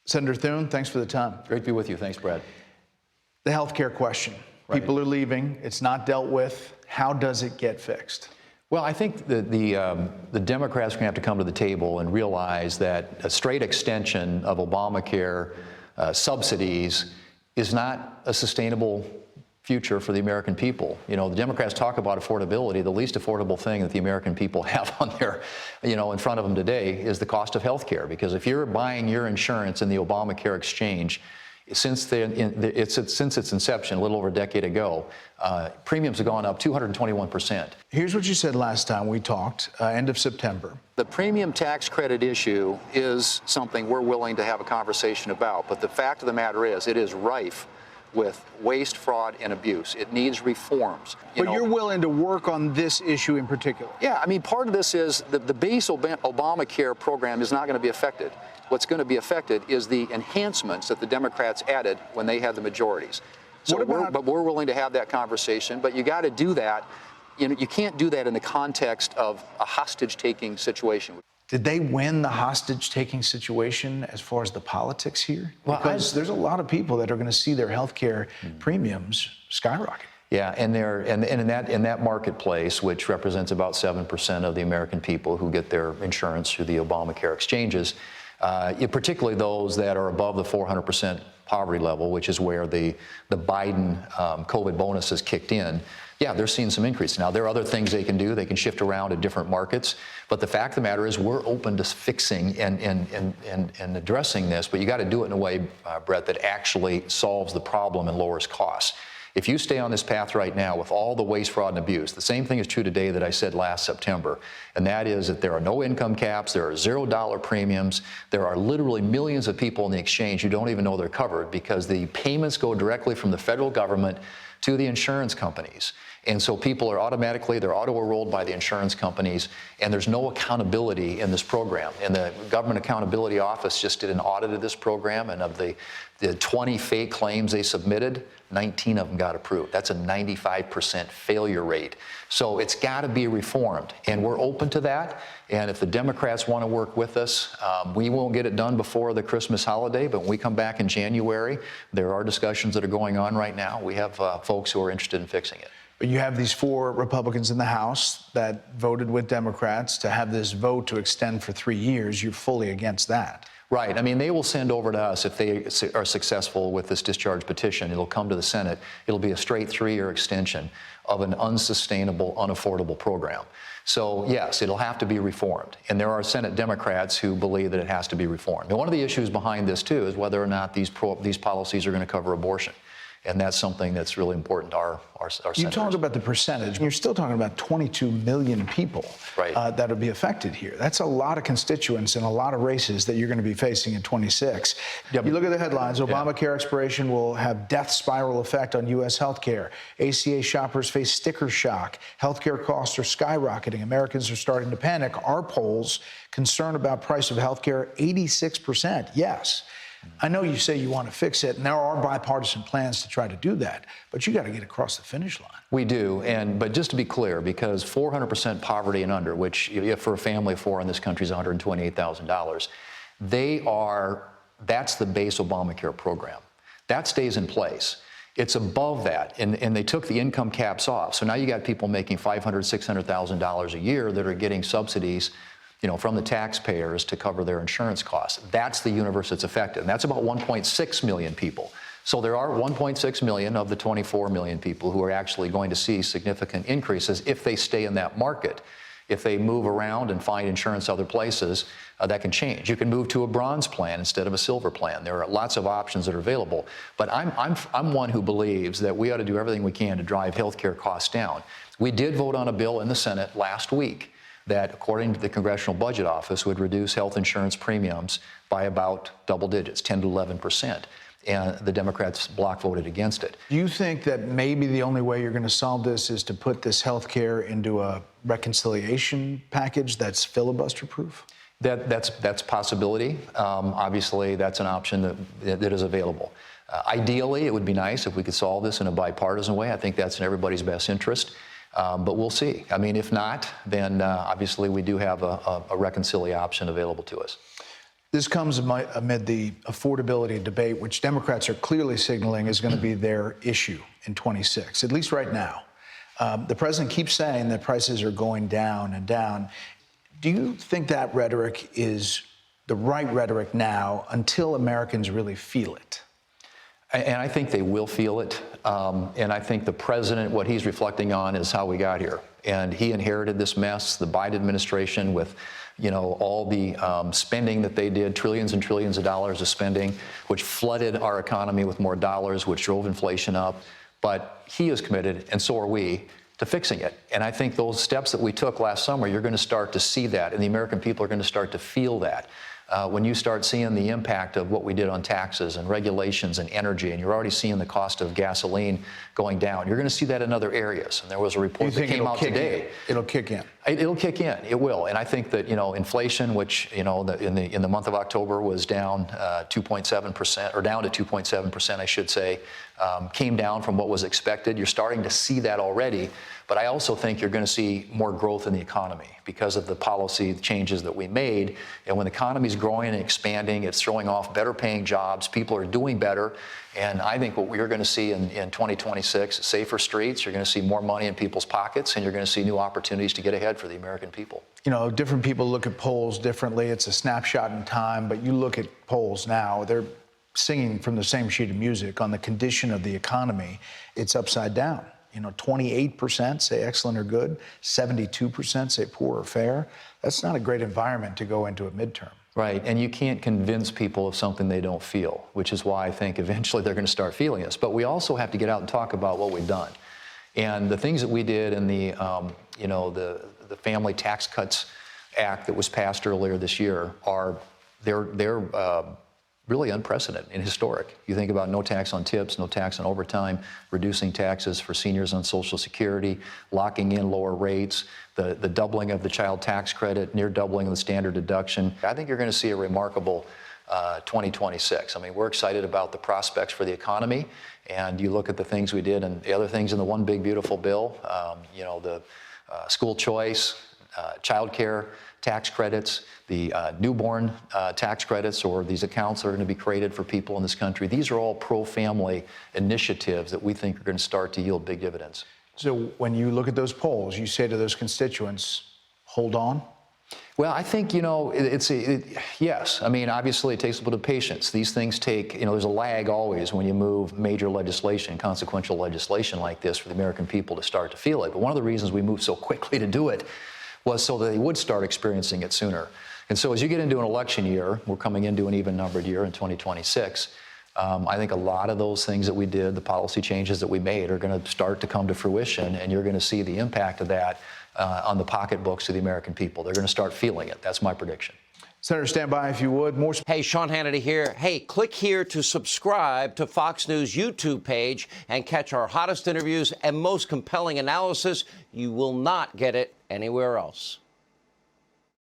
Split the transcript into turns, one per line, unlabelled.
Senator Thune, thanks for the time.
Great to be with you. Thanks, Brad.
The healthcare question.
Right.
People are leaving. It's not dealt with. How does it get fixed?
Well, I think the Democrats are going to have to come to the table and realize that a straight extension of Obamacare subsidies is not a sustainable future for the American people. You know, the Democrats talk about affordability. The least affordable thing that the American people have on their, in front of them today is the cost of health care. Because if you're buying your insurance in the Obamacare exchange, since its inception, a little over a decade ago, premiums have gone up 221%.
Here's what you said last time we talked, end of September.
The premium tax credit issue is something we're willing to have a conversation about. But the fact of the matter is, it is rife with waste, fraud, and abuse. It needs reforms.
But you're willing to work on this issue in particular?
Yeah, I mean, part of this is the base Obamacare program is not going to be affected. What's going to be affected is the enhancements that the Democrats added when they had the majorities. So we're willing to have that conversation, but you got to do that. You can't do that in the context of a hostage-taking situation.
Did they win the hostage-taking situation as far as the politics here? Because there's a lot of people that are going to see their health care premiums skyrocket.
Yeah, and in that marketplace, which represents about 7% of the American people who get their insurance through the Obamacare exchanges, particularly those that are above the 400% poverty level, which is where the Biden COVID bonuses kicked in. Yeah, they're seeing some increase. Now, there are other things they can do. They can shift around to different markets. But the fact of the matter is we're open to fixing and addressing this, but you got to do it in a way, Brett, that actually solves the problem and lowers costs. If you stay on this path right now with all the waste, fraud, and abuse, the same thing is true today that I said last September, and that is that there are no income caps, there are $0 premiums, there are literally millions of people in the exchange who don't even know they're covered because the payments go directly from the federal government to the insurance companies. And so people are they're auto-enrolled by the insurance companies, and there's no accountability in this program. And the Government Accountability Office just did an audit of this program, and of the 20 fake claims they submitted, 19 of them got approved. That's a 95% failure rate. So it's got to be reformed, and we're open to that. And if the Democrats want to work with us, we won't get it done before the Christmas holiday, but when we come back in January, there are discussions that are going on right now. We have folks who are interested in fixing it.
But you have these 4 Republicans in the House that voted with Democrats to have this vote to extend for 3 years. You're fully against that.
Right. I mean, they will send over to us if they are successful with this discharge petition. It'll come to the Senate. It'll be a straight 3-year extension of an unsustainable, unaffordable program. So, yes, it'll have to be reformed. And there are Senate Democrats who believe that it has to be reformed. And one of the issues behind this, too, is whether or not these policies are going to cover abortion. And that's something that's really important to our senators.
You talked about the percentage. You're still talking about 22 million people that will be affected here. That's a lot of constituents and a lot of races that you're going to be facing in 26. You look at the headlines. Obamacare expiration will have death spiral effect on U.S. health care. ACA shoppers face sticker shock. Healthcare costs are skyrocketing. Americans are starting to panic. Our polls concern about price of health care, 86%. Yes. I know you say you want to fix it, and there are bipartisan plans to try to do that, but you got to get across the finish line.
We do, but just to be clear, because 400% poverty and under, which for a family of 4 in this country is $128,000, that's the base Obamacare program. That stays in place. It's above that, and they took the income caps off. So now you got people making $500,000, $600,000 a year that are getting subsidies from the taxpayers to cover their insurance costs. That's the universe that's affected, and that's about 1.6 million people. So there are 1.6 million of the 24 million people who are actually going to see significant increases if they stay in that market. If they move around and find insurance other places, that can change. You can move to a bronze plan instead of a silver plan. There are lots of options that are available. But I'm one who believes that we ought to do everything we can to drive healthcare costs down. We did vote on a bill in the Senate last week that, according to the Congressional Budget Office, would reduce health insurance premiums by about double digits, 10 to 11%. And the Democrats block voted against it.
Do you think that maybe the only way you're going to solve this is to put this health care into a reconciliation package that's filibuster-proof?
That's a possibility. Obviously, that's an option that is available. Ideally, it would be nice if we could solve this in a bipartisan way. I think that's in everybody's best interest. But we'll see. I mean, if not, then obviously we do have a reconciliation option available to us.
This comes amid the affordability debate, which Democrats are clearly signaling is going to be their issue in 26, at least right now. The president keeps saying that prices are going down and down. Do you think that rhetoric is the right rhetoric now until Americans really feel it?
And I think they will feel it. And I think the president, what he's reflecting on is how we got here. And he inherited this mess, the Biden administration, with all the spending that they did, trillions and trillions of dollars of spending, which flooded our economy with more dollars, which drove inflation up. But he is committed, and so are we, to fixing it. And I think those steps that we took last summer, you're going to start to see that, and the American people are going to start to feel that. When you start seeing the impact of what we did on taxes and regulations and energy, and you're already seeing the cost of gasoline going down, you're going to see that in other areas. And there was a report that came out today.
It'll kick in.
It'll kick in. It will. And I think that inflation, which in the month of October was down 2.7%, or down to 2.7%, I should say, came down from what was expected. You're starting to see that already. But I also think you're going to see more growth in the economy because of the policy changes that we made. And when the economy is growing and expanding, it's throwing off better paying jobs. People are doing better. And I think what we're going to see in 2026 is safer streets. You're going to see more money in people's pockets, and you're going to see new opportunities to get ahead for the American people.
Different people look at polls differently. It's a snapshot in time, but you look at polls now, they're singing from the same sheet of music on the condition of the economy. It's upside down. 28% say excellent or good, 72% say poor or fair. That's not a great environment to go into a midterm.
Right, and you can't convince people of something they don't feel, which is why I think eventually they're going to start feeling this. But we also have to get out and talk about what we've done. And the things that we did in the Family Tax Cuts Act that was passed earlier this year they're really unprecedented and historic. You think about no tax on tips, no tax on overtime, reducing taxes for seniors on Social Security, locking in lower rates, the doubling of the child tax credit, near doubling of the standard deduction. I think you're going to see a remarkable 2026. I mean, we're excited about the prospects for the economy, and you look at the things we did and the other things in the one big beautiful bill, the school choice, child care tax credits, the newborn tax credits, or these accounts that are going to be created for people in this country. These are all pro-family initiatives that we think are going to start to yield big dividends.
So when you look at those polls, you say to those constituents, hold on?
Well, I think, yes. I mean, obviously it takes a little bit of patience. These things take, there's a lag always when you move major legislation, consequential legislation like this for the American people to start to feel it. But one of the reasons we moved so quickly to do it was so that they would start experiencing it sooner. And so as you get into an election year, we're coming into an even-numbered year in 2026, I think a lot of those things that we did, the policy changes that we made, are going to start to come to fruition, and you're going to see the impact of that on the pocketbooks of the American people. They're going to start feeling it. That's my prediction.
Senator, stand by if you would. More.
Hey, Sean Hannity here. Hey, click here to subscribe to Fox News YouTube page and catch our hottest interviews and most compelling analysis. You will not get it anywhere else.